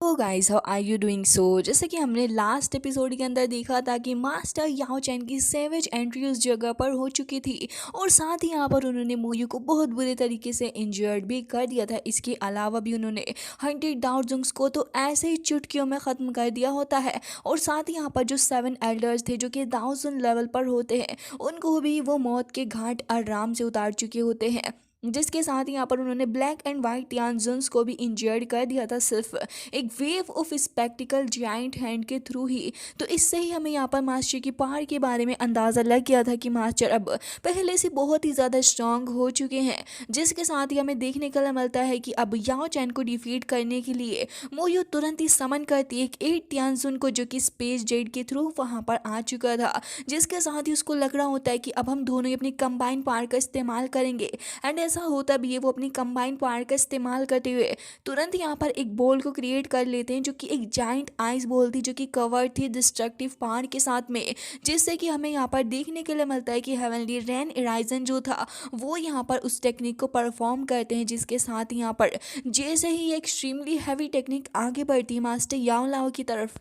तो guys how are you doing so जैसे कि हमने लास्ट एपिसोड के अंदर देखा था कि मास्टर याओ चैन की सेवेज एंट्री उस जगह पर हो चुकी थी और साथ ही यहाँ पर उन्होंने मोयू को बहुत बुरे तरीके से इंजर्ड भी कर दिया था। इसके अलावा भी उन्होंने हंटेड डाउजोंग्स को तो ऐसे ही चुटकियों में ख़त्म कर दिया होता है और साथ ही यहाँ पर जो 7 एल्डर्स थे जो कि 1000 लेवल पर होते हैं उनको भी वो मौत के घाट आराम से उतार चुके होते हैं। जिसके साथ ही यहाँ पर उन्होंने ब्लैक एंड वाइट टियानजुन्स को भी इंजर्ड कर दिया था सिर्फ एक wave of spectacled giant hand के थ्रू ही। तो इससे ही हमें यहाँ पर मास्टर की पावर के बारे में अंदाज़ा लग गया था कि मास्टर अब पहले से बहुत ही ज़्यादा स्ट्रांग हो चुके हैं। जिसके साथ ही हमें देखने को मिलता है कि अब याओ चैन को डिफीट करने के लिए मोयू तुरंत ही समन करती है एक 8 टियानजुन को जो कि स्पेस जेड के थ्रू वहाँ पर आ चुका था। जिसके साथ ही उसको लग रहा होता है कि अब हम दोनों ही अपनी कंबाइन पावर का इस्तेमाल करेंगे एंड ऐसा होता भी है। वो अपनी कंबाइन पावर का इस्तेमाल करते हुए तुरंत यहाँ पर एक बॉल को क्रिएट कर लेते हैं जो कि एक जाइंट आइस बॉल थी जो कि कवर थी डिस्ट्रक्टिव पावर के साथ में। जिससे कि हमें यहाँ पर देखने के लिए मिलता है कि हेवनली रेन इराइजन जो था वो यहाँ पर उस टेक्निक को परफॉर्म करते हैं। जिसके साथ यहाँ पर जैसे ही एक्सट्रीमली हैवी टेक्निक आगे बढ़ती है मास्टर याओ लाओ की तरफ,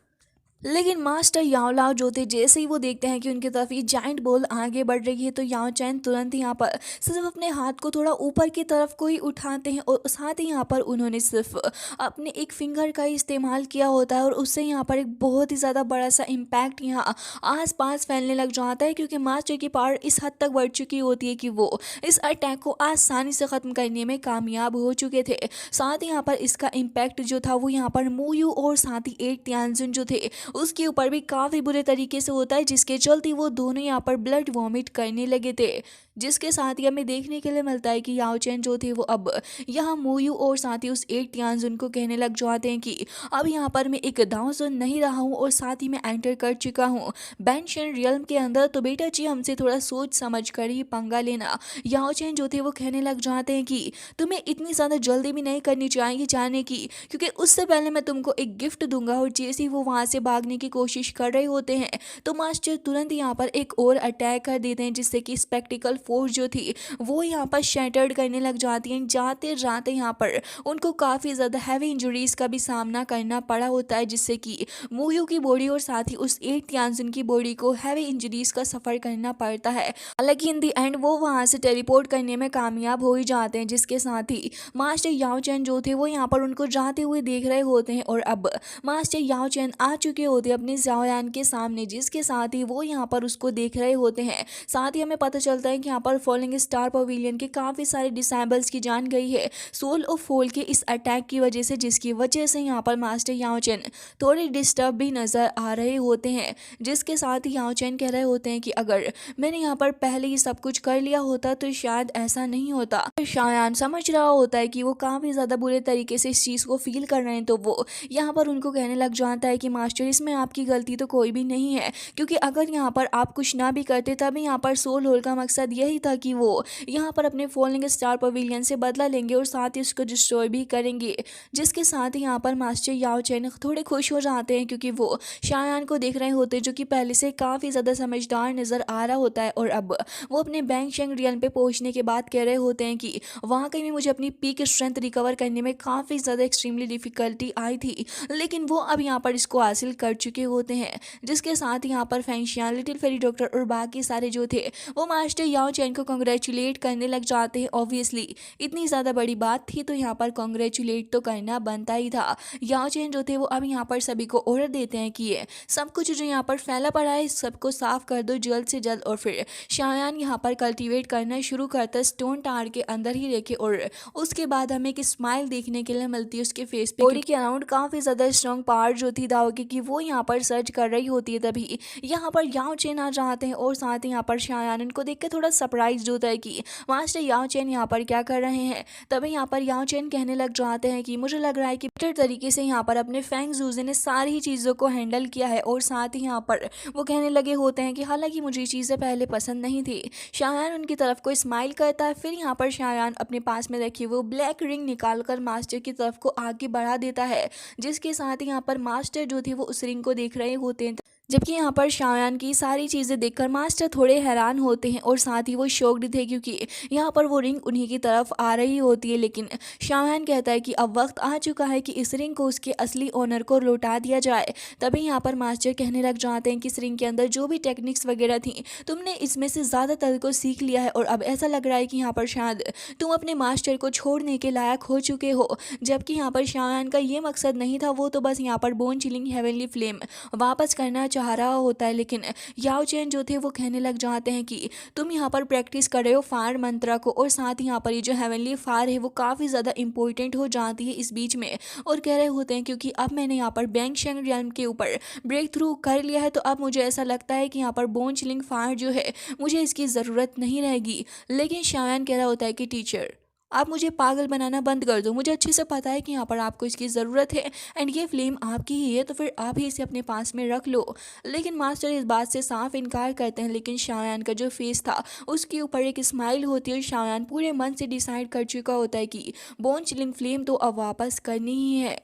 लेकिन मास्टर याओ लाओ जो थे जैसे ही वो देखते हैं कि उनकी तरफ ये जाइंट बॉल आगे बढ़ रही है तो याओ चैन तुरंत यहाँ पर सिर्फ अपने हाथ को थोड़ा ऊपर की तरफ को ही उठाते हैं और साथ ही यहाँ पर उन्होंने सिर्फ अपने एक फिंगर का ही इस्तेमाल किया होता है और उससे यहाँ पर एक बहुत ही ज़्यादा बड़ा सा इम्पैक्ट यहाँ आसपास फैलने लग जाता है क्योंकि मास्टर की पावर इस हद तक बढ़ चुकी होती है कि वो इस अटैक को आसानी से ख़त्म करने में कामयाब हो चुके थे। साथ ही यहाँ पर इसका इम्पैक्ट जो था वो यहाँ पर मोयू और साथ ही 8 टियानजुन जो थे उसके ऊपर भी काफ़ी बुरे तरीके से होता है। जिसके चलते वो दोनों यहाँ पर ब्लड वॉमिट करने लगे थे। जिसके साथ ही हमें देखने के लिए मिलता है कि याओ चैन जो थे वो अब यहाँ मोयू और साथ ही उस 8 टियानजुन को कहने लग जाते हैं कि अब यहाँ पर मैं एक दाओजुन नहीं रहा हूँ और साथ ही मैं एंटर कर चुका हूँ बेंशन रियल्म के अंदर। तो बेटा जी हमसे थोड़ा सोच समझ कर ही पंगा लेना। याओ चैन जो थे वो कहने लग जाते हैं कि तुम्हें इतनी ज़्यादा जल्दी भी नहीं करनी चाहिए जाने की क्योंकि उससे पहले मैं तुमको एक गिफ्ट दूंगा। और जैसे ही वो वहाँ से भागने की कोशिश कर रहे होते हैं तो मास्टर तुरंत यहाँ पर एक और अटैक कर देते हैं जिससे कि स्पेक्टिकल फोर्स जो थी वो यहाँ पर शैटर्ड करने लग जाती है। जाते जाते यहाँ पर उनको काफ़ी ज़्यादा हैवी इंजरीज का भी सामना करना पड़ा होता है जिससे कि मोयू की बॉडी और साथ ही उस 8 टियानजुन की बॉडी को हैवी इंजरीज का सफ़र करना पड़ता है। हालांकि इन दी एंड वो वहाँ से टेलीपोर्ट करने में कामयाब हो ही जाते हैं। जिसके साथ ही मास्टर याओ चैन जो थे वो यहाँ पर उनको जाते हुए देख रहे होते हैं और अब मास्टर याओ चैन आ चुके होते हैं अपने ज़ाओयान के सामने। जिसके साथ ही वो यहाँ पर उसको देख रहे होते हैं। साथ ही हमें पता चलता है कि यहाँ पर फॉलिंग स्टार पवेलियन के काफ़ी सारे डिसेबल्स की जान गई है सोल ऑफ फॉल के इस अटैक की वजह से। जिसकी वजह से यहाँ पर मास्टर याओ चैन थोड़े डिस्टर्ब भी नज़र आ रहे होते हैं। जिसके साथ ही याओ चैन कह रहे होते हैं कि अगर मैंने यहाँ पर पहले ही सब कुछ कर लिया होता तो शायद ऐसा नहीं होता। शायान समझ रहा होता है कि वो काफ़ी ज़्यादा बुरे तरीके से इस चीज़ को फील कर रहे हैं तो वो यहाँ पर उनको कहने लग जाता है कि मास्टर इसमें आपकी गलती तो कोई भी नहीं है क्योंकि अगर यहाँ पर आप कुछ ना भी करते तभी यहाँ पर सोल होल का मकसद यही था कि वो यहाँ पर अपने फॉलिंग स्टार पवेलियन से बदला लेंगे और साथ ही उसको डिस्ट्रॉय भी करेंगे। जिसके साथ ही यहाँ पर मास्टर याओ चैन थोड़े खुश हो जाते हैं क्योंकि वो शायान को देख रहे होते हैं जो कि पहले से काफ़ी ज़्यादा समझदार नज़र आ रहा होता है। और अब वो अपने बैंक शेंग रियल पे पहुँचने के बाद कह रहे होते हैं कि वहाँ कहीं मुझे अपनी पीक स्ट्रेंथ रिकवर करने में काफ़ी ज़्यादा एक्सट्रीमली डिफ़िकल्टी आई थी लेकिन वो अब यहाँ पर इसको हासिल कर चुके होते हैं। जिसके साथ यहाँ पर फैंशियान लिटिल फेरी डॉक्टर और बाकी सारे जो थे वो मास्टर याओ चैन को कॉन्ग्रेचुलेट करने लग जाते हैं। ऑब्वियसली इतनी ज़्यादा बड़ी बात थी तो यहाँ पर कॉन्ग्रेचुलेट तो करना बनता ही था। याओ चैन जो थे वो अब यहाँ पर सभी को ऑर्डर देते हैं कि ये सब कुछ जो यहाँ पर फैला पड़ा है सबको साफ कर दो जल्द से जल्द। और फिर शायान यहाँ पर कल्टीवेट करना शुरू करता है स्टोन टावर के अंदर ही रखे और उसके बाद हमें एक स्माइल देखने के लिए मिलती है उसके फेस पे। बॉडी के अराउंड काफ़ी ज़्यादा स्ट्रॉन्ग पावर जो थी दाओगे की वो यहाँ पर सर्च कर रही होती है। तभी यहाँ पर याओ चैन आ जाते हैं और साथ ही यहाँ पर शायान उनको देख के थोड़ा सरप्राइज होता है कि मास्टर याओ चैन यहाँ पर क्या कर रहे हैं। तभी यहाँ पर याओ चैन कहने लग जाते हैं कि मुझे लग रहा है कि बेटर तरीके से यहाँ पर अपने फैंग जूजे ने सारी ही चीज़ों को हैंडल किया है। और साथ ही यहाँ पर वो कहने लगे होते हैं कि हालांकि मुझे ये चीज़ें पहले पसंद नहीं थी। शायान उनकी तरफ को स्माइल करता है। फिर यहाँ पर शायान अपने पास में रखी वो ब्लैक रिंग निकाल कर मास्टर की तरफ को आगे बढ़ा देता है। जिसके साथ ही यहाँ पर मास्टर जो थे वो उस रिंग को देख रहे होते हैं। जबकि यहाँ पर शायान की सारी चीज़ें देखकर मास्टर थोड़े हैरान होते हैं और साथ ही वो शॉक्ड थे क्योंकि यहाँ पर वो रिंग उन्हीं की तरफ आ रही होती है। लेकिन शायान कहता है कि अब वक्त आ चुका है कि इस रिंग को उसके असली ओनर को लौटा दिया जाए। तभी यहाँ पर मास्टर कहने लग जाते हैं कि इस रिंग के अंदर जो भी टेक्निक्स वगैरह थी तुमने इसमें से ज़्यादातर को सीख लिया है और अब ऐसा लग रहा है कि यहाँ पर शायद तुम अपने मास्टर को छोड़ने के लायक हो चुके हो। जबकि यहाँ पर शायान का ये मकसद नहीं था, वो तो बस यहाँ पर बोन चिलिंग हेवनली फ्लेम वापस करना चाह रहा होता है। लेकिन याओ चैन जो थे वो कहने लग जाते हैं कि तुम यहाँ पर प्रैक्टिस कर रहे हो फायर मंत्रा को, और साथ ही यहाँ पर ये जो हेवनली फायर है वो काफ़ी ज़्यादा इंपॉर्टेंट हो जाती है इस बीच में। और कह रहे होते हैं क्योंकि अब मैंने यहाँ पर बैंग शेंग रियल्म के ऊपर ब्रेक थ्रू कर लिया है, तो अब मुझे ऐसा लगता है कि यहाँ पर बोन चिलिंग फायर जो है मुझे इसकी ज़रूरत नहीं रहेगी। लेकिन शायान कह रहा होता है कि टीचर आप मुझे पागल बनाना बंद कर दो, मुझे अच्छे से पता है कि यहाँ पर आपको इसकी ज़रूरत है एंड ये फ्लेम आपकी ही है, तो फिर आप ही इसे अपने पास में रख लो। लेकिन मास्टर इस बात से साफ इनकार करते हैं। लेकिन शायान का जो फेस था उसके ऊपर एक स्माइल होती है। शायान पूरे मन से डिसाइड कर चुका होता है कि बोन चिलिंग फ्लेम तो अब वापस करनी ही है।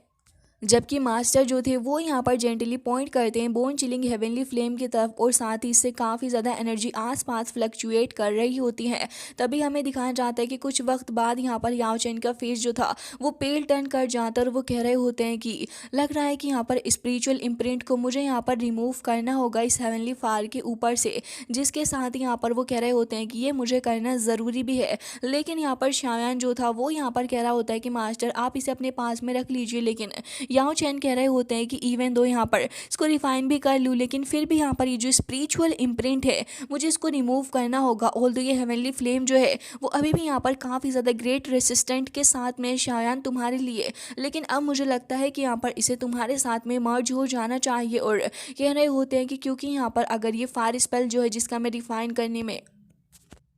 जबकि मास्टर जो थे वो यहाँ पर जेंटली पॉइंट करते हैं बोन चिलिंग हेवनली फ्लेम की तरफ, और साथ ही इससे काफ़ी ज़्यादा एनर्जी आसपास फ्लक्चुएट कर रही होती है। तभी हमें दिखाया जाता है कि कुछ वक्त बाद यहाँ पर याओ चैन का फेस जो था वो पेल टर्न कर जाता है और वो कह रहे होते हैं कि लग रहा है कि यहाँ पर स्पिरिचुअल इम्प्रिंट को मुझे यहाँ पर रिमूव करना होगा इस हेवनली फायर के ऊपर से, जिसके साथ ही यहाँ पर वो कह रहे होते हैं कि ये मुझे करना ज़रूरी भी है। लेकिन यहाँ पर शायान जो था वो यहाँ पर कह रहा होता है कि मास्टर आप इसे अपने पास में रख लीजिए। लेकिन याओ चैन कह रहे होते हैं कि इवन दो यहाँ पर इसको रिफाइन भी कर लूँ, लेकिन फिर भी यहाँ पर ये जो स्पिरिचुअल इम्प्रिंट है मुझे इसको रिमूव करना होगा। ऑल्दो ये हेवनली फ्लेम जो है वो अभी भी यहाँ पर काफ़ी ज़्यादा ग्रेट रेसिस्टेंट के साथ में शायान तुम्हारे लिए, लेकिन अब मुझे लगता है कि यहाँ पर इसे तुम्हारे साथ में मर्ज हो जाना चाहिए। और कह रहे होते हैं कि क्योंकि यहाँ पर अगर ये फायर स्पेल जो है जिसका मैं रिफाइन करने में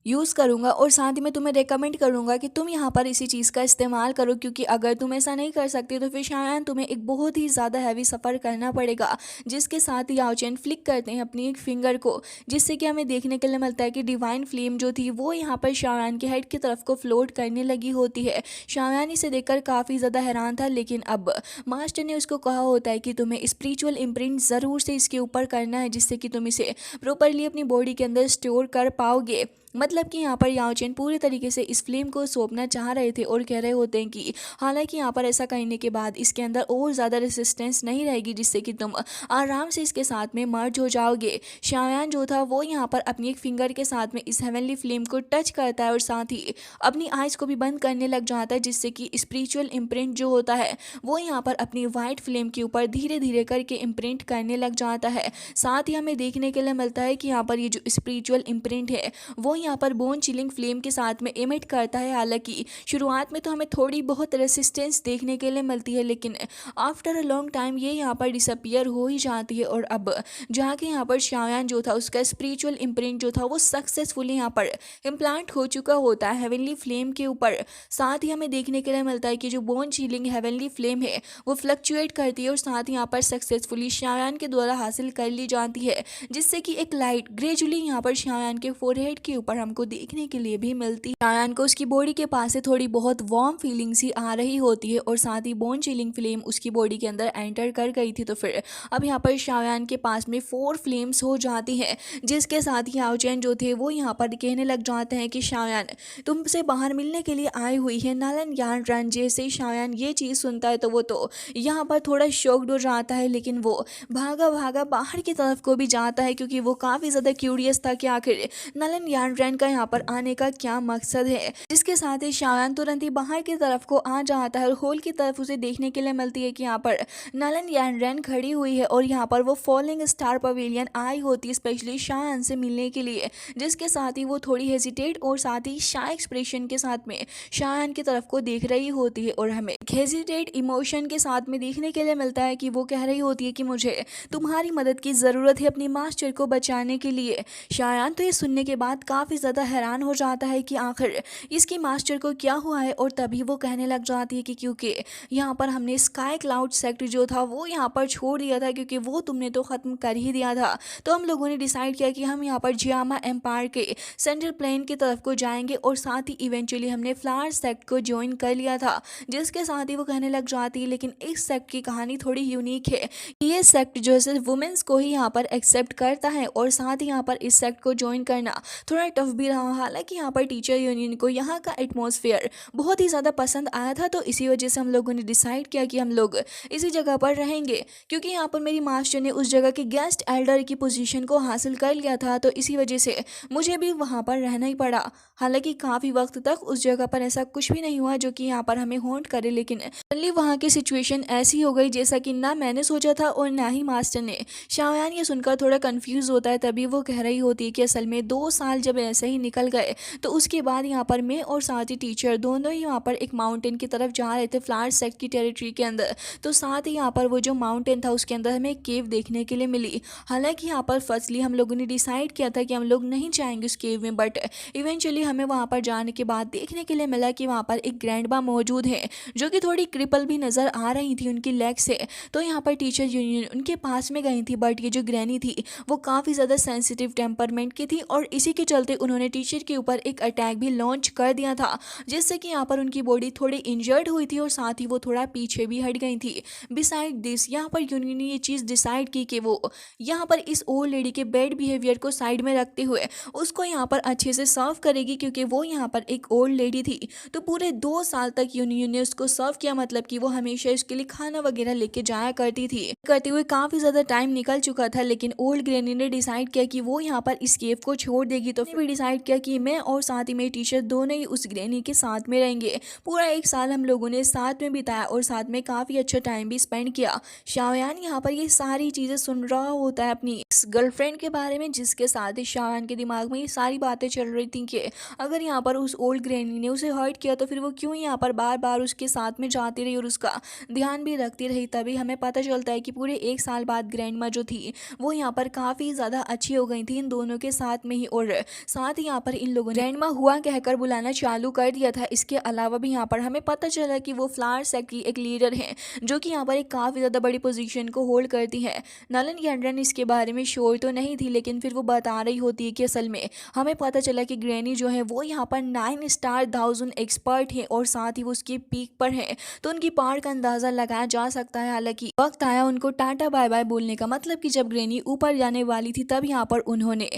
यूज़ करूँगा, और साथ ही मैं तुम्हें रेकमेंड करूँगा कि तुम यहाँ पर इसी चीज़ का इस्तेमाल करो, क्योंकि अगर तुम ऐसा नहीं कर सकते तो फिर शायद तुम्हें एक बहुत ही ज़्यादा हैवी सफ़र करना पड़ेगा। जिसके साथ ही याओ चैन फ्लिक करते हैं अपनी एक फिंगर को, जिससे कि हमें देखने के लिए मिलता है कि डिवाइन फ्लेम जो थी वो यहाँ पर शायान के हेड की तरफ को फ्लोट करने लगी होती है। शायान इसे देखकर काफ़ी ज़्यादा हैरान था, लेकिन अब मास्टर ने उसको कहा होता है कि तुम्हें स्पिरिचुअल इम्प्रिंट ज़रूर से इसके ऊपर करना है, जिससे कि तुम इसे प्रॉपरली अपनी बॉडी के अंदर स्टोर कर पाओगे। मतलब कि यहाँ पर याओ चैन पूरी तरीके से इस फ्लेम को सौंपना चाह रहे थे और कह रहे होते हैं कि हालांकि यहाँ पर ऐसा करने के बाद इसके अंदर और ज़्यादा रेसिस्टेंस नहीं रहेगी, जिससे कि तुम आराम से इसके साथ में मर्ज हो जाओगे। शायान जो था वो यहाँ पर अपनी एक फिंगर के साथ में इस हेवनली फ्लेम को टच करता है और साथ ही अपनी आइज को भी बंद करने लग जाता है, जिससे कि स्पिरिचुअल इम्प्रिंट जो होता है वो यहाँ पर अपनी वाइट फ्लेम के ऊपर धीरे धीरे करके इम्प्रिंट करने लग जाता है। साथ ही हमें देखने के लिए मिलता है कि यहाँ पर ये जो स्पिरिचुअल इम्प्रिंट है वो यहाँ पर बोन चिलिंग फ्लेम के साथ में इमिट करता है। हालांकि शुरुआत में तो हमें थोड़ी बहुत रेसिस्टेंस देखने के लिए मिलती है, लेकिन आफ्टर अ लॉन्ग टाइम ये यहाँ पर डिसअपियर हो ही जाती है। और अब जाके यहाँ पर शायान जो था उसका स्पिरिचुअल इम्प्रिंट जो था वो सक्सेसफुली यहाँ पर इम्प्लांट हो चुका होता है हेवनली फ्लेम के ऊपर। साथ ही हमें देखने के लिए मिलता है कि जो बोन चिलिंग हेवनली फ्लेम है वो फ्लक्चुएट करती है और साथ ही यहाँ पर सक्सेसफुली शायान के द्वारा हासिल कर ली जाती है, जिससे कि एक लाइट ग्रेजुअली यहाँ पर शायान के फोरहेड के ऊपर हमको देखने के लिए भी मिलती है। शायान को उसकी बॉडी के पास से थोड़ी बहुत वार्म फीलिंग्स ही आ रही होती है और साथ ही बोन चिलिंग फ्लेम उसकी बॉडी के अंदर एंटर कर गई थी। तो फिर अब यहाँ पर शायान के पास में 4 फ्लेम्स हो जाती हैं, जिसके साथ ही याओ चैन जो थे वो यहाँ पर कहने लग जाते हैं कि शायान तुमसे बाहर मिलने के लिए आई हुई है नालन यान रन। जैसे शायान ये चीज़ सुनता है तो वो तो यहाँ पर थोड़ा शॉक्ड हो जाता है, लेकिन वो भागा भागा बाहर की तरफ को भी जाता है, क्योंकि वो काफ़ी ज़्यादा क्यूरियस था कि आखिर नलन यान रन का यहाँ पर आने का क्या मकसद है। जिसके साथ ही शायान तुरंत ही बाहर की तरफ को आ जाता है और हॉल की तरफ उसे देखने के लिए मिलती है कि यहाँ पर नलन यान रन खड़ी हुई है और यहाँ पर वो फॉलिंग स्टार पवेलियन आई होती है स्पेशली शायान से मिलने के लिए। जिसके साथ ही वो थोड़ी हेजिटेट और साथ ही शाय एक्सप्रेशन के साथ में शायान की तरफ को देख रही होती है और हमें हेजिटेट इमोशन के साथ में देखने के लिए मिलता है कि वो कह रही होती है कि मुझे तुम्हारी मदद की ज़रूरत है अपनी मास्टर को बचाने के लिए। शायान तो ये सुनने के बाद काफ़ी काफ़ी ज़्यादा हैरान हो जाता है कि आखिर इसकी मास्टर को क्या हुआ है। और तभी वो कहने लग जाती है कि क्योंकि यहाँ पर हमने स्काई क्लाउड सेक्ट जो था वो यहाँ पर छोड़ दिया था, क्योंकि वो तुमने तो ख़त्म कर ही दिया था। तो हम लोगों ने डिसाइड किया कि हम यहाँ पर जियामा एम्पायर के सेंट्रल प्लेन की तरफ को जाएंगे, और साथ ही इवेंचुअली हमने फ्लावर सेक्ट को ज्वाइन कर लिया था। जिसके साथ ही वो कहने लग जाती है लेकिन इस सेक्ट की कहानी थोड़ी यूनिक है। ये सेक्ट जो है सिर्फ वुमेन्स को ही यहाँ पर एक्सेप्ट करता है, और साथ ही यहाँ पर इस सेक्ट को ज्वाइन करना थोड़ा टफ भी रहा। हालांकि यहाँ पर टीचर यूनियन को यहाँ का एटमॉस्फेयर बहुत ही ज़्यादा पसंद आया था, तो इसी वजह से हम लोगों ने डिसाइड किया कि हम लोग इसी जगह पर रहेंगे, क्योंकि यहाँ पर मेरी मास्टर ने उस जगह के गेस्ट एल्डर की पोजीशन को हासिल कर लिया था। तो इसी वजह से मुझे भी वहाँ पर रहना ही पड़ा। हालांकि काफ़ी वक्त तक उस जगह पर ऐसा कुछ भी नहीं हुआ जो कि यहाँ पर हमें हॉन्ट करे, लेकिन सडनली वहाँ की सिचुएशन ऐसी हो गई जैसा कि ना मैंने सोचा था और ना ही मास्टर ने। शाओयान ये सुनकर थोड़ा कंफ्यूज होता है। तभी वो कह रही होती है कि असल में 2 साल जब ऐसे ही निकल गए, तो उसके बाद यहाँ पर मैं और साथ ही टीचर दोनों ही यहाँ पर एक माउंटेन की तरफ जा रहे थे फ्लावर सेक्ट की टेरिटरी के अंदर। तो साथ ही यहाँ पर वो जो माउंटेन था उसके अंदर हमें एक केव देखने के लिए मिली। हालांकि यहाँ पर फर्स्टली हम लोगों ने डिसाइड किया था कि हम लोग नहीं जाएंगे उस केव में, बट इवेंचुअली हमें वहाँ पर जाने के बाद देखने के लिए मिला कि वहाँ पर एक ग्रैंडमा मौजूद है जो कि थोड़ी क्रिपल भी नज़र आ रही थी उनकी लेग से। तो यहाँ पर टीचर यूनियन उनके पास में गई थी, बट ये जो ग्रैनी थी वो काफ़ी ज़्यादा सेंसिटिव टेम्परमेंट की थी, और इसी के चलते उन्होंने टीचर के ऊपर एक अटैक भी लॉन्च कर दिया था, जिससे कि यहाँ पर उनकी बॉडी थोड़ी इंजर्ड हुई थी और साथ ही वो थोड़ा पीछे भी हट गई थी। बिसाइड दिस यहाँ पर यूनियन ने ये चीज़ डिसाइड की कि वो यहाँ पर इस ओल्ड लेडी के बैड बिहेवियर को साइड में रखते हुए उसको यहाँ पर अच्छे से सर्व करेगी, क्योंकि वो यहाँ पर एक ओल्ड लेडी थी। तो पूरे 2 साल तक यूनियन ने उसको सर्व किया, मतलब कि वो हमेशा इसके लिए खाना वगैरह लेके जाया करती थी। करते हुए काफ़ी ज़्यादा टाइम निकल चुका था, लेकिन ओल्ड ग्रैनी ने डिसाइड किया कि वो यहाँ पर इस केव को छोड़ देगी। तो फिर भी डिसाइड किया कि मैं और साथ ही मेरी टीचर दोनों ही उस ग्रैनी के साथ में रहेंगे। पूरा 1 साल हम लोगों ने साथ में बिताया और साथ में काफ़ी अच्छा टाइम भी स्पेंड किया। शाओयान यहाँ पर ये सारी चीज़ें सुन रहा होता है अपनी गर्लफ्रेंड के बारे में, जिसके साथ ही शाओयान के दिमाग में ये सारी बातें चल रही थी कि अगर यहाँ पर उस ओल्ड ग्रैनी ने उसे हर्ट किया तो फिर वो क्यों यहाँ पर बार बार उसके साथ में जाती रही और उसका ध्यान भी रखती रही। तभी हमें पता चलता है कि पूरे 1 साल बाद ग्रैंडमा जो थी वो यहाँ पर काफ़ी ज़्यादा अच्छी हो गई थी इन दोनों के साथ में ही, और साथ ही यहाँ पर इन लोगों ने ग्रैंडमा हुआ कहकर बुलाना चालू कर दिया था। इसके अलावा भी यहाँ पर हमें पता चला कि वो फ्लावर सेक्ट की एक लीडर हैं जो कि यहाँ पर एक काफ़ी ज़्यादा बड़ी पोजीशन को होल्ड करती है। नलन यंड्रन इसके बारे में श्योर तो नहीं थी, लेकिन फिर वो बता रही होती है कि असल में हमें पता चला कि ग्रैनी जो है वो यहाँ पर 9 स्टार 1000 एक्सपर्ट है और साथ ही वो उसकी पीक पर है, तो उनकी पावर का अंदाज़ा लगाया जा सकता है। हालांकि वक्त आया उनको टाटा बाय बाय बोलने का, मतलब कि जब ग्रैनी ऊपर जाने वाली थी तब यहाँ पर उन्होंने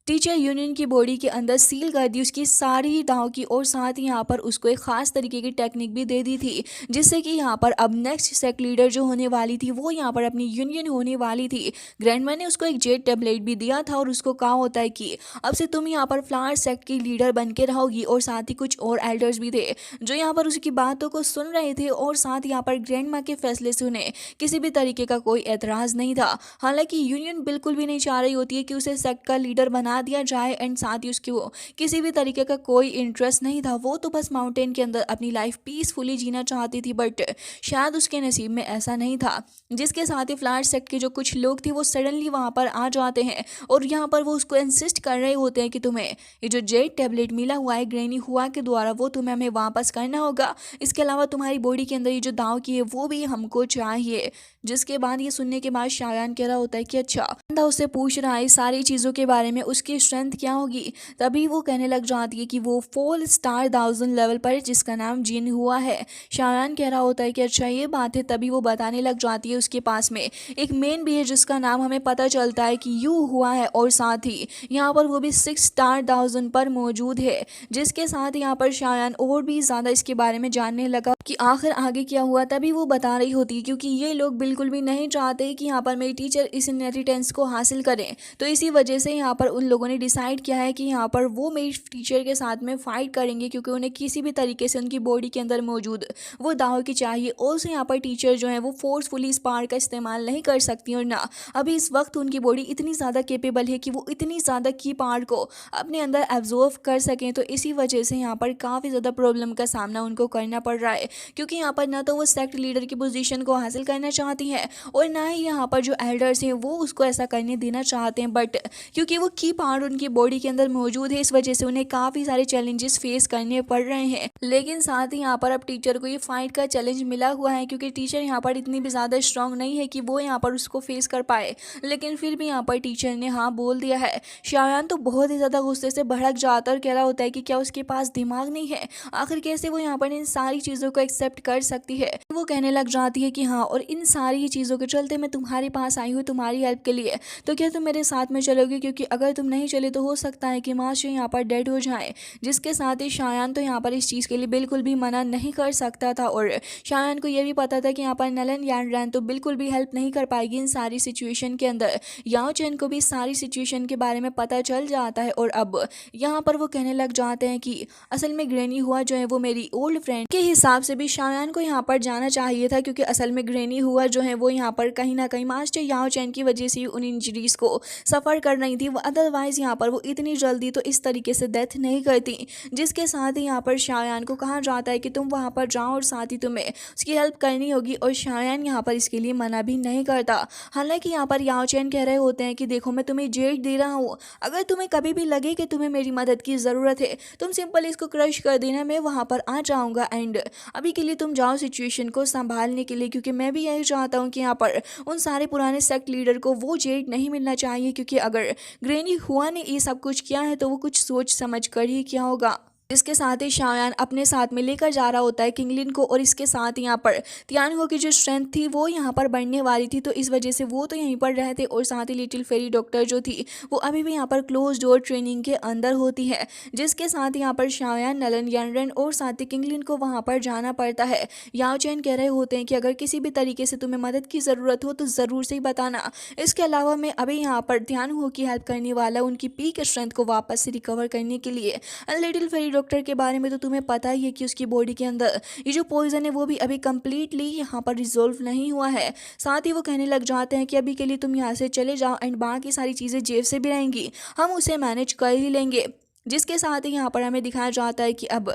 टीचर यूनियन की बॉडी के अंदर सील कर दी उसकी सारी दाव की, और साथ ही यहाँ पर उसको एक खास तरीके की टेक्निक भी दे दी थी, जिससे कि यहाँ पर अब नेक्स्ट सेक्ट लीडर जो होने वाली थी वो यहाँ पर अपनी यूनियन होने वाली थी। ग्रैंडमा ने उसको एक जेट टेबलेट भी दिया था और उसको कहा होता है कि अब से तुम यहाँ पर फ्लावर सेक्ट की लीडर बन के रहोगी, और साथ ही कुछ और एल्डर्स भी थे जो यहाँ पर उसकी बातों को सुन रहे थे, और साथ यहाँ पर ग्रैंडमा के फैसले से उन्हें किसी भी तरीके का कोई एतराज़ नहीं था। हालांकि यूनियन बिल्कुल भी नहीं चाह रही होती है कि उसे सेक्ट का लीडर बना दिया जाए, एंड साथ ही उसकी वो किसी भी तरीके का कोई इंटरेस्ट नहीं था। वो तो बस माउंटेन के अंदर अपनी लाइफ पीसफुली जीना चाहती थी, बट शायद उसके नसीब में ऐसा नहीं था। जिसके साथ ही फ्लावर सेक्ट के जो कुछ लोग थे वो सडनली वहाँ पर आ जाते हैं और यहाँ पर वो उसको इंसिस्ट कर रहे होते हैं कि तुम्हें ये जो जेट टैबलेट मिला हुआ है ग्रैनी हुआ के द्वारा वो तुम्हें हमें वापस करना होगा। इसके अलावा तुम्हारी बॉडी के अंदर ये जो दाव की है वो भी हमको चाहिए। जिसके बाद ये सुनने के बाद शायान कह रहा होता है कि अच्छा, बंदा उससे पूछ रहा है सारी चीज़ों के बारे में, उसकी स्ट्रेंथ क्या होगी। तभी वो कहने लग जाती है कि वो 4 स्टार 1000 लेवल पर है जिसका नाम जिन हुआ है। शायान कह रहा होता है कि अच्छा ये बात है। तभी वो बताने लग जाती है उसके पास में एक मेन भी है जिसका नाम हमें पता चलता है कि यू हुआ है, और साथ ही यहाँ पर वो भी 6 स्टार 1000 पर मौजूद है। जिसके साथ यहाँ पर शायान और भी ज़्यादा इसके बारे में जानने लगा कि आखिर आगे क्या हुआ। तभी वो बता रही होती है क्योंकि ये लोग बिल्कुल भी नहीं चाहते कि यहाँ पर मेरी टीचर इस इनहेरिटेंस को हासिल करें, तो इसी वजह से यहाँ पर उन लोगों ने डिसाइड किया है कि यहाँ पर वो मेरी टीचर के साथ में फाइट करेंगे, क्योंकि उन्हें किसी भी तरीके से उनकी बॉडी के अंदर मौजूद वो दाव की चाहिए। और यहाँ पर टीचर जो है वो फोर्सफुली इस पावर का इस्तेमाल नहीं कर सकती, और ना अभी इस वक्त उनकी बॉडी इतनी ज़्यादा केपेबल है कि वो इतनी ज़्यादा की पावर को अपने अंदर एब्जॉर्व कर सकें। तो इसी वजह से यहाँ पर काफ़ी ज़्यादा प्रॉब्लम का सामना उनको करना पड़ रहा है। क्योंकि यहाँ पर ना तो वो सेक्ट लीडर की पोजीशन को हासिल करना चाहती है और ना ही यहाँ पर जो एल्डर्स हैं वो उसको ऐसा करने देना चाहते हैं। बट क्योंकि वो की पार्ट उनकी बॉडी के अंदर मौजूद है, इस वजह से उन्हें काफ़ी सारे चैलेंजेस फेस करने पड़ रहे हैं। लेकिन साथ ही यहाँ पर अब टीचर को ये फाइट का चैलेंज मिला हुआ है, क्योंकि टीचर यहाँ पर इतनी भी ज़्यादा स्ट्रांग नहीं है कि वो यहाँ पर उसको फेस कर पाए। लेकिन फिर भी यहाँ पर टीचर ने हाँ बोल दिया है। शायान तो बहुत ही ज़्यादा गुस्से से भड़क जाता और कह रहा होता है कि क्या उसके पास दिमाग नहीं है, आखिर कैसे वो यहाँ पर इन सारी चीज़ों को एक्सेप्ट कर सकती है। वो कहने लग जाती है कि हाँ, और इन सारी चीज़ों के चलते मैं तुम्हारे पास आई हूँ तुम्हारी हेल्प के लिए, तो क्या तुम मेरे साथ में चलोगे, क्योंकि अगर तुम नहीं चले तो हो सकता है कि मास्टर यहाँ पर डेड हो जाए। जिसके साथ ही शायान तो यहाँ पर इस चीज़ के लिए बिल्कुल भी मना नहीं कर सकता था और शायान को ये भी पता था कि यहाँ पर नलन यानरैन तो बिल्कुल भी हेल्प नहीं कर पाएगी इन सारी सिचुएशन के अंदर। याओ चैन को भी सारी सिचुएशन के बारे में पता चल जाता है और अब यहाँ पर वो कहने लग जाते हैं कि असल में ग्रैनी हुआ जो है वो मेरी ओल्ड फ्रेंड के हिसाब से भी शायान को यहाँ पर जाना चाहिए था, क्योंकि असल में ग्रैनी हुआ जो है वो यहाँ पर कहीं ना कहीं मास्टर याओ चैन की वजह से उन इंजरीज को सफ़र कर रही थी। वो अदरवाइज यहाँ पर वो इतनी जल्दी तो इस तरीके से डेथ नहीं करती। जिसके साथ ही यहाँ पर शायान को कहा जाता है कि तुम वहाँ पर जाओ और साथ ही तुम्हें उसकी हेल्प करनी होगी, और शायान यहाँ पर इसके लिए मना भी नहीं करता। हालांकि यहाँ पर याओ चैन कह रहे होते हैं कि देखो मैं तुम्हें जेट दे रहा हूँ, अगर तुम्हें कभी भी लगे कि तुम्हें मेरी मदद की ज़रूरत है तुम सिंपल इसको क्रश कर देना, मैं वहाँ पर आ जाऊँगा। एंड अभी के लिए तुम जाओ सिचुएशन को संभालने के लिए, क्योंकि मैं भी यही चाहता हूँ कि यहाँ पर उन सारे पुराने सेक्ट लीडर को वो जेट नहीं मिलना चाहिए, क्योंकि अगर ग्रैनी हुआ ने ये सब कुछ किया है तो वो कुछ सोच समझ कर ही किया होगा। इसके साथ ही शायान अपने साथ में लेकर जा रहा होता है किंगलिन को, और इसके साथ यहाँ पर तियानहो की जो स्ट्रेंथ थी वो यहाँ पर बढ़ने वाली थी, तो इस वजह से वो तो यहीं पर रहते और साथ ही लिटिल फेरी डॉक्टर जो थी वो अभी भी यहाँ पर क्लोज डोर ट्रेनिंग के अंदर होती है। जिसके साथ यहाँ पर शायान, नलन यानरैन और साथ ही किंगलिन को वहाँ पर जाना पड़ता है। याओ चैन कह रहे होते हैं कि अगर किसी भी तरीके से तुम्हें मदद की ज़रूरत हो तो ज़रूर से ही बताना। इसके अलावा मैं अभी यहाँ पर तियानहो की हेल्प करने वाला उनकी पीक स्ट्रेंथ को वापस से रिकवर करने के लिए। लिटिल फेरी डॉक्टर के बारे में तो तुम्हें पता ही है कि उसकी बॉडी के अंदर ये जो पॉइजन है वो भी अभी कंप्लीटली यहाँ पर रिजोल्व नहीं हुआ है। साथ ही वो कहने लग जाते हैं कि अभी के लिए तुम यहाँ से चले जाओ एंड बाकी सारी चीज़ें जेब से भी रहेंगी, हम उसे मैनेज कर ही लेंगे। जिसके साथ ही यहाँ पर हमें दिखाया जाता है कि अब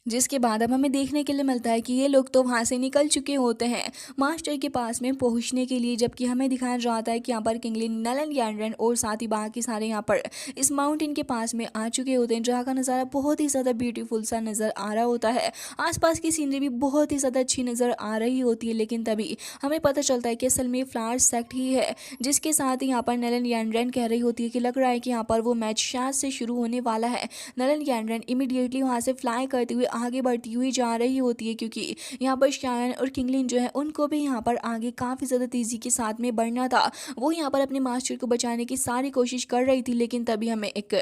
जिसके बाद अब हमें देखने के लिए मिलता है कि ये लोग तो वहाँ से निकल चुके होते हैं मास्टर के पास में पहुँचने के लिए, जबकि हमें दिखाया जाता है कि यहाँ पर किंगलिन, नलन यानरैन और साथ ही बाकी सारे यहाँ पर इस माउंटेन के पास में आ चुके होते हैं, जहाँ का नज़ारा बहुत ही ज़्यादा ब्यूटीफुल सा नज़र आ रहा होता है। आसपास की सीनरी भी बहुत ही ज़्यादा अच्छी नज़र आ रही होती है, लेकिन तभी हमें पता चलता है कि असल में फ्लावर सेक्ट ही है। जिसके साथ ही यहाँ पर नलन यानरैन कह रही होती है कि लग रहा है कि यहाँ पर वो मैच शायद से शुरू होने वाला है। नलन यानरैन इमीडिएटली वहाँ से फ्लाई करते हुए आगे बढ़ती हुई जा रही होती है, क्योंकि यहाँ पर शायान और किंगलिन जो है उनको भी यहाँ पर आगे काफ़ी ज़्यादा तेज़ी के साथ में बढ़ना था। वो यहाँ पर अपने मास्टर को बचाने की सारी कोशिश कर रही थी, लेकिन तभी हमें एक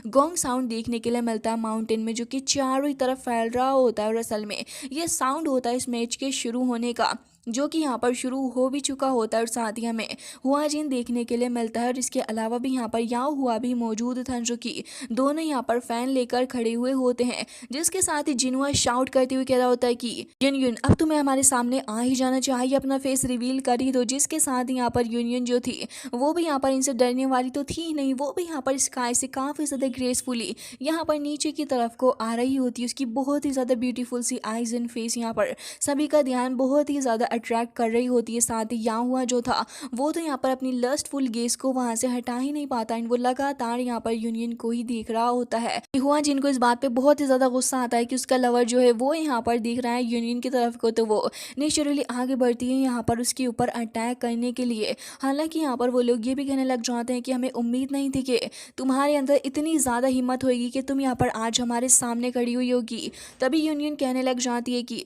गोंग साउंड देखने के लिए मिलता है माउंटेन में, जो कि चारों ही तरफ फैल रहा होता है। और असल में ये साउंड होता है इस मैच के शुरू होने का, जो कि यहाँ पर शुरू हो भी चुका होता है। और साथ ही हमें हुआ जिन देखने के लिए मिलता है, और इसके अलावा भी यहाँ पर याओ हुआ भी मौजूद था, जो कि दोनों यहाँ पर फैन लेकर खड़े हुए होते हैं। जिसके साथ ही जिनहुआ शाउट करते हुए कह रहा होता है कि यूनियन अब तुम्हें हमारे सामने आ ही जाना चाहिए, अपना फेस रिवील कर ही दो। जिसके साथ ही यहाँ पर यूनियन जो थी वो भी यहाँ पर इनसे डरने वाली तो थी नहीं, वो भी यहाँ पर स्काई से काफ़ी ज़्यादा ग्रेसफुली यहाँ पर नीचे की तरफ को आ रही होती है। उसकी बहुत ही ज़्यादा ब्यूटीफुल सी आइज एंड फेस यहाँ पर सभी का ध्यान बहुत ही ज़्यादा अट्रैक्ट कर रही होती है। साथ ही यहाँ हुआ जो था वो तो यहाँ पर अपनी लस्टफुल गेज को वहाँ से हटा ही नहीं पाता, एंड वो लगातार यहाँ पर यूनियन को ही देख रहा होता है। हुआ जिनको इस बात पे बहुत ही ज़्यादा गुस्सा आता है कि उसका लवर जो है वो यहाँ पर देख रहा है यूनियन की तरफ को, तो वो नेचुरली आगे बढ़ती है यहाँ पर उसके ऊपर अटैक करने के लिए। हालांकि यहाँ पर वो लोग ये भी कहने लग जाते हैं कि हमें उम्मीद नहीं थी कि तुम्हारे अंदर इतनी ज़्यादा हिम्मत होगी कि तुम यहाँ पर आज हमारे सामने खड़ी हुई होगी। तभी यूनियन कहने लग जाती है कि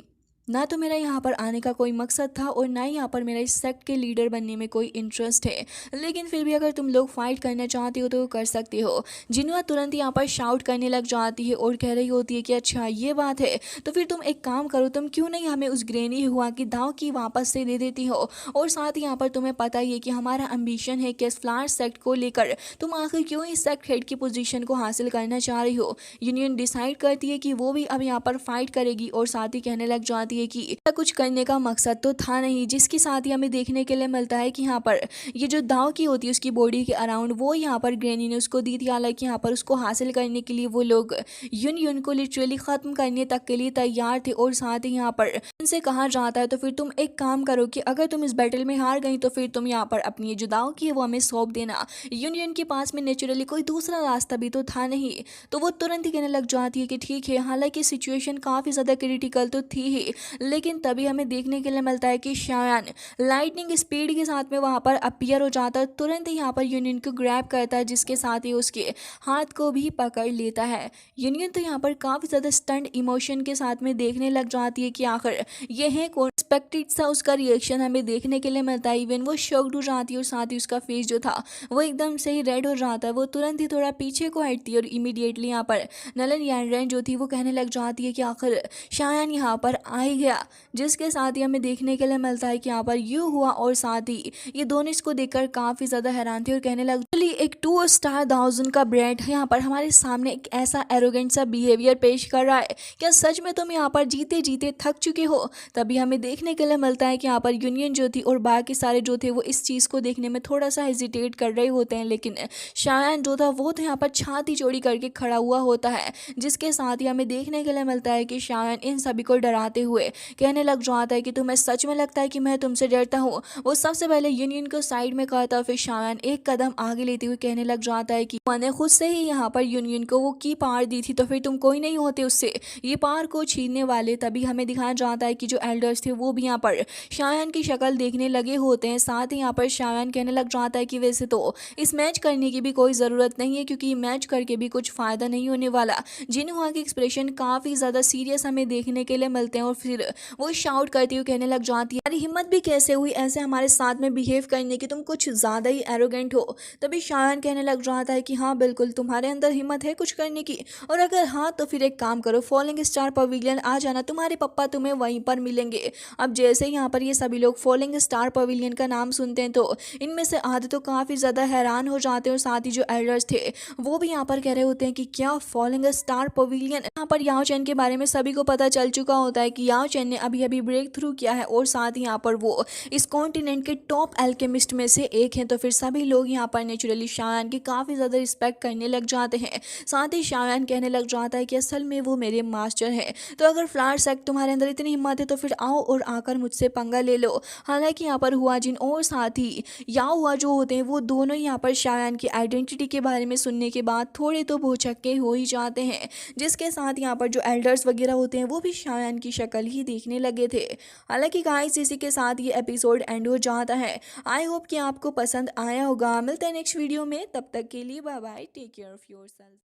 ना तो मेरा यहाँ पर आने का कोई मकसद था और ना ही यहाँ पर मेरा इस सेक्ट के लीडर बनने में कोई इंटरेस्ट है, लेकिन फिर भी अगर तुम लोग फाइट करना चाहते हो तो कर सकते हो। जिन्हुआ तुरंत यहाँ पर शाउट करने लग जाती है और कह रही होती है कि अच्छा ये बात है, तो फिर तुम एक काम करो, तुम क्यों नहीं हमें उस ग्रैनी हुआ की दाव की वापस से दे देती हो। और साथ ही यहाँ पर तुम्हें पता ही है कि हमारा एम्बिशन है कि इस फ्लावर सेक्ट को लेकर तुम आखिर क्यों इस सेक्ट हेड की पोजीशन को हासिल करना चाह रही हो। यूनियन डिसाइड करती है कि वो भी अब यहाँ पर फाइट करेगी और साथ ही कहने लग जाती जाती है कि ऐसा कुछ करने का मकसद तो था नहीं, जिसके साथ ही हमें देखने के लिए मिलता है कि यहाँ पर ये जो दाव की होती है उसकी बॉडी के अराउंड वो यहाँ पर ग्रैनी ने उसको दी थी। हालांकि यहाँ पर उसको हासिल करने के लिए वो लोग यून को लिटरली खत्म करने तक के लिए तैयार थे, और साथ ही यहाँ पर उनसे कहा जाता है तो फिर तुम एक काम करो कि अगर तुम इस बैटल में हार गई तो फिर तुम यहाँ पर अपनी ये जो दाव की है वो हमें सौंप देना। यूनियन के पास में नेचुरली कोई दूसरा रास्ता भी तो था नहीं, तो वो तुरंत ही कहने लग जाती है कि ठीक है। हालांकि सिचुएशन काफ़ी ज़्यादा क्रिटिकल तो थी ही, लेकिन तभी हमें देखने के लिए मिलता है कि शायान लाइटनिंग स्पीड के साथ में वहाँ पर अपीयर हो जाता है, तुरंत ही यहाँ पर यूनियन को ग्रैब करता है, जिसके साथ ही उसके हाथ को भी पकड़ लेता है। यूनियन तो यहाँ पर काफ़ी ज़्यादा स्टंट इमोशन के साथ में देखने लग जाती है कि आखिर ये है कौन। एक्सपेक्टेड सा उसका रिएक्शन हमें देखने के लिए मिलता है। इवन वो शॉक्ड हो जाती है और साथ ही उसका फेस जो था वो एकदम से ही रेड हो जाता है। वो तुरंत ही थोड़ा पीछे को हटती है और इमीडिएटली यहाँ पर नलन यानरेन जो थी वो कहने लग जाती है कि आखिर शायान यहाँ पर आ ही गया, जिसके साथ ही हमें देखने के लिए मिलता है कि यहाँ पर यूँ हुआ, और साथ ही ये दोनों इसको देखकर काफ़ी ज़्यादा हैरान थे और कहने लग एक 2 स्टार 1000 का ब्रांड यहाँ पर हमारे सामने एक ऐसा एरोगेंट सा बिहेवियर पेश कर रहा है, क्या सच में तुम यहाँ पर जीते जीते थक चुके हो। तभी हमें देखने के लिए मिलता है कि यहाँ पर यूनियन जो थी और बाकी सारे जो थे वो इस चीज़ को देखने में थोड़ा सा हेजिटेट कर रहे होते हैं, लेकिन शायान जो था वो तो यहाँ पर छाती चौड़ी करके खड़ा हुआ होता है, जिसके साथ ही हमें देखने के लिए मिलता है कि शायान इन सभी को डराते हुए कहने लग जाता है कि तुम्हें सच में लगता है कि मैं तुमसे डरता हूँ। वो सबसे पहले यूनियन को साइड में कहता, फिर शायान एक कदम आगे लेते हुए कहने लग जाता है कि मैंने खुद से ही यहाँ पर यूनियन को वो की पावर दी थी, तो फिर तुम कोई नहीं होते उससे ये पावर को छीनने वाले। तभी हमें दिखाया जाता है कि जो एल्डर्स थे वो भी यहाँ पर शायान की शक्ल देखने लगे होते हैं। साथ ही यहाँ पर शायान कहने लग जाता है कि वैसे तो इस मैच करने की भी कोई ज़रूरत नहीं है, क्योंकि मैच करके भी कुछ फ़ायदा नहीं होने वाला। जिन्हुआ के एक्सप्रेशन काफ़ी ज़्यादा सीरियस हमें देखने के लिए मिलते हैं, और फिर वो शाउट करती हुई कहने लग जाती है, अरे हिम्मत भी कैसे हुई ऐसे हमारे साथ में बिहेव करने की, तुम कुछ ज़्यादा ही एरोगेंट हो। तभी शायान कहने लग जाता है कि हाँ बिल्कुल तुम्हारे अंदर हिम्मत है कुछ करने की, और अगर हाँ तो फिर एक काम करो, फॉलिंग स्टार पवेलियन आ जाना, तुम्हारे पप्पा तुम्हें वहीं पर मिलेंगे। अब जैसे ही यहाँ पर ये सभी लोग फॉलिंग स्टार पवेलियन का नाम सुनते हैं तो इनमें से आधे तो काफ़ी ज़्यादा हैरान हो जाते हैं, और साथ ही जो एल्डर्स थे वो भी यहाँ पर कह रहे होते हैं कि क्या फॉलिंग स्टार पवेलियन। यहाँ पर याओ चैन के बारे में सभी को पता चल चुका होता है कि याओ चैन ने अभी अभी ब्रेक थ्रू किया है, और साथ ही यहाँ पर वो इस कॉन्टिनेंट के टॉप एल्केमिस्ट में से एक हैं। तो फिर सभी लोग यहाँ पर नेचुरली शायान की काफ़ी ज़्यादा रिस्पेक्ट करने लग जाते हैं। साथ ही शायान कहने लग जाता है कि असल में वो मेरे मास्टर हैं, तो अगर फ्लावर सेक्ट तुम्हारे अंदर इतनी हिम्मत है तो फिर आओ और आकर मुझसे पंगा ले लो। हालांकि यहाँ पर हुआ जिन और साथ ही याओ हुआ जो होते हैं वो दोनों यहाँ पर शायान की आइडेंटिटी के बारे में सुनने के बाद थोड़े तो भौचक्के हो ही जाते हैं, जिसके साथ यहाँ पर जो एल्डर्स वगैरह होते हैं वो भी शायान की शक्ल ही देखने लगे थे। हालांकि गाइस इसी के साथ ये एपिसोड एंड हो जाता है। आई होप कि आपको पसंद आया होगा। मिलते हैं नेक्स्ट वीडियो में, तब तक के लिए bye bye, take care of yourself.